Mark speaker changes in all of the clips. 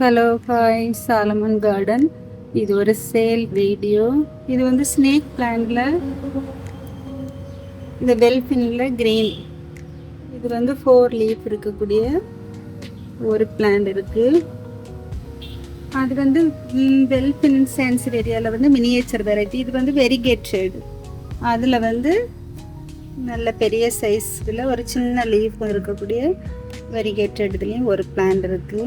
Speaker 1: Hello hi Solomon garden. இது ஒரு sale video. இது வந்து ஸ்னேக் பிளான்ட்ல இந்த வெல்ஃபின்ல கிரீன். இது வந்து 4 லீஃப் இருக்கக்கூடிய ஒரு பிளான்ட் இருக்கு. அது வந்து வெல்ஃபின் சான்ஸ்வேரியாவில் வந்து மினியேச்சர் வெரைட்டி. இது வந்து வெரிகேட்டட். அதில் வந்து நல்ல பெரிய சைஸில் ஒரு சின்ன லீஃப் இருக்கக்கூடிய வெரிகேட்டட் இதுலேயும் ஒரு பிளான்ட் இருக்குது.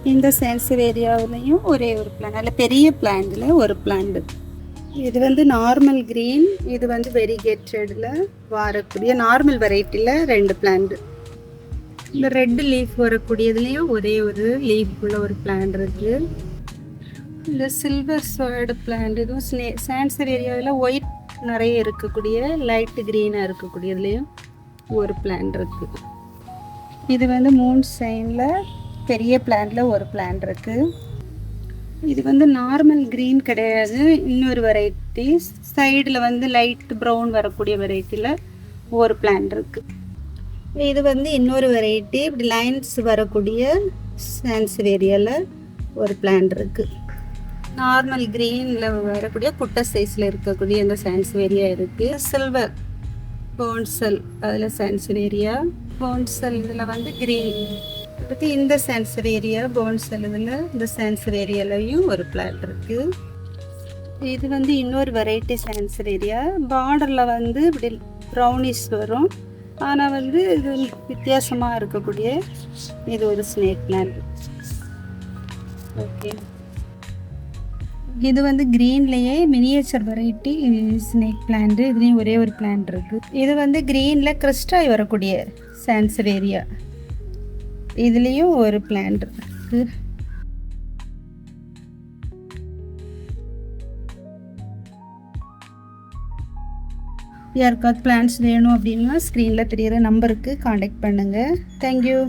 Speaker 1: இந்த சான்ஸ்வேரியாவிலையும் ஒரே ஒரு பிளான்ட், நல்ல பெரிய பிளான்ட்டில் ஒரு பிளான்ட். இது வந்து நார்மல் க்ரீன், இது வந்து வெரிகேட்டடில் வரக்கூடிய நார்மல் வெரைட்டியில் 2 பிளான்ட். இந்த ரெட் லீஃப் வரக்கூடியதுலேயும் ஒரே ஒரு லீஃப் உள்ள ஒரு பிளான்ட் இருக்குது. இந்த சில்வர் ஸ்வேர்டு பிளான்ட், இதுவும் சான்ஸ்வேரியாவில் ஒயிட் நிறைய இருக்கக்கூடிய லைட் க்ரீனாக இருக்கக்கூடியதுலேயும் ஒரு பிளான்ட் இருக்குது. இது வந்து மூன் சைனில் பெரிய பிளான்ட்ல ஒரு பிளான்ட் இருக்கு. இது வந்து நார்மல் கிரீன் கிடையாது, இன்னொரு வெரைட்டி. சைடில் வந்து லைட் ப்ரௌன் வரக்கூடிய வெரைட்டியில் ஒரு பிளான்ட் இருக்கு. இது வந்து இன்னொரு வெரைட்டி, இப்படி லைன்ஸ் வரக்கூடிய சான்ஸ்வேரியாவில் ஒரு பிளான்ட் இருக்கு. நார்மல் கிரீனில் வரக்கூடிய குட்டை சைஸில் இருக்கக்கூடிய இந்த சான்ஸ்வேரியா இருக்கு. சில்வர் போன்சல், அதில் சான்ஸ்வேரியா போன்சல், இதில் வந்து கிரீன் பற்றி. இந்த சான்ஸ்வேரியா போன்சல், இதில் இந்த சான்ஸ்வேரியாலையும் ஒரு பிளான்ட் இருக்குது. இது வந்து இன்னொரு வெரைட்டி சான்ஸ்வேரியா. பார்டரில் வந்து இப்படி ப்ரௌனிஷ் வரும், ஆனால் வந்து இது வித்தியாசமாக இருக்கக்கூடிய இது ஒரு ஸ்னேக் பிளான்ட். ஓகே, இது வந்து க்ரீன்லேயே மினியேச்சர் வெரைட்டி ஸ்னேக் பிளான்ட். இதுலேயும் ஒரே ஒரு பிளான்ட் இருக்குது. இது வந்து க்ரீனில் கிறிஸ்டாய் வரக்கூடிய சான்ஸ்வேரியா, இதுலேயும் ஒரு பிளான்ட் இருக்குது. யாருக்காவது பிளான்ஸ் வேணும் அப்படின்னா ஸ்க்ரீனில் தெரிகிற நம்பருக்கு காண்டாக்ட் பண்ணுங்கள். தேங்க்யூ.